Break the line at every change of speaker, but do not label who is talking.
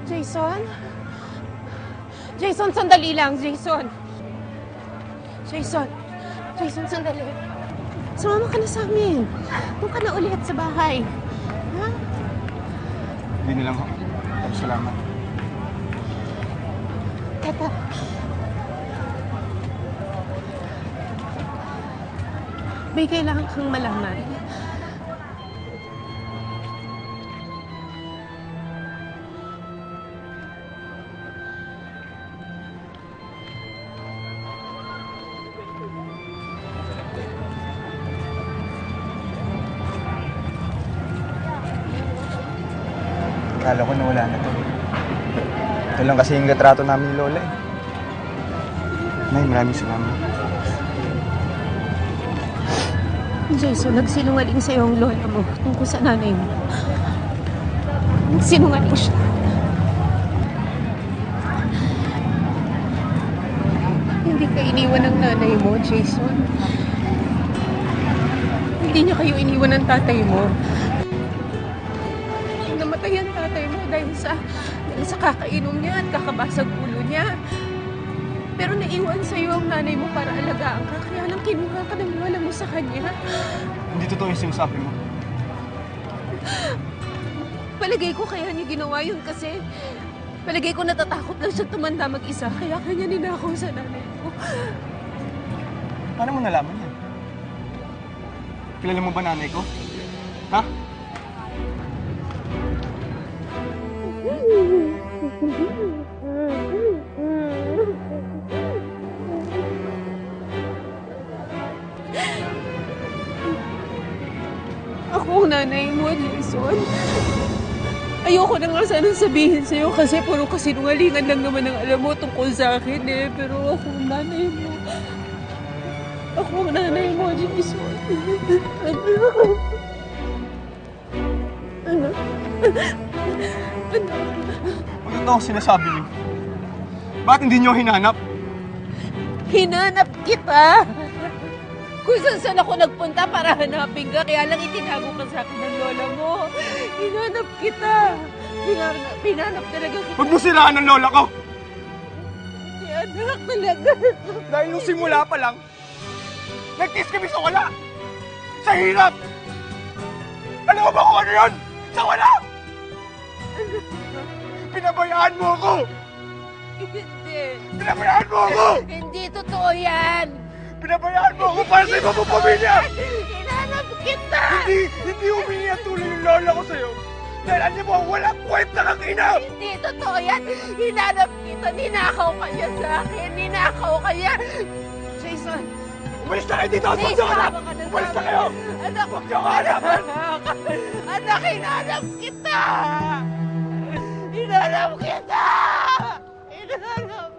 Jason? Jason, sandali lang, Jason. Jason. Jason, sandali. Sumama ka na sa amin. Doon ka na ulit sa bahay. Ha?
Hindi na lang ho. Salamat.
Tata. May kailangan kang malaman.
Akala ko nawala na to. Ito lang kasi yung retrato namin ni Lola eh. Nay, maraming salamat.
Jason, nagsinungaling sa'yo ang lola mo tungkol sa nanay mo. Sinungaling siya. Hindi ka iniwan ng nanay mo, Jason. Hindi niya kayo iniwan ng tatay mo. Namatay ang tatay mo dahil sa kakainom niya at kakabasag ulo niya. Pero naiwan sa'yo ang nanay mo para alagaan ka. Kaya lang kinuha ka ng lola mo sa kanya.
Hindi totoo yung sinasabi mo.
Palagay ko kaya niya ginawa yun kasi palagay ko natatakot lang siya tumanda mag-isa. Kaya kanya ninakaw sa nanay mo.
Paano mo nalaman yan? Kilala mo ba nanay ko? Ha?
Ako ang nanay mo, Jason. Ayoko na nga sana sabihin sa'yo kasi puro kasinungalingan lang naman ang alam mo tungkol sa akin eh. Pero ako ang nanay mo. Ako ang nanay mo, Jason. Ano?
Ano ito ang sinasabi niyo? Bakit hindi niyo hinanap?
Hinanap kita! Kung saan ako nagpunta para hanapin ka, kaya lang itinago ka sa akin ng lola mo. Hinanap kita. Pinanap talaga kita.
Huwag mo siraan ang lola ko!
Anak talaga.
Dahil nung simula pa lang, nag-kiss kami sa wala! Sa hirap! Alam mo ba kung ano yun? Sa wala! Pinabayaan mo ako!
Hindi.
Pinabayaan mo ako!
Hindi totoo yan.
Pinabayaan mo ako para sa iba mong pamilya!
Hinanap kita.
Hindi humingi ang tulong yung lola ko sa'yo. Dahil alam mo, walang kwenta kang ina!
Hindi totoo yan. Hinanap kita. Ninakaw ka niya sa akin. Ninakaw ka niya. Jason.
Umalis na kayo dito! Huwag niyo hanap! Umalis na kayo!
Anak,
Huwag niyo hanapan!
Anak, hinanap kita. Hinanap kita. Hinanap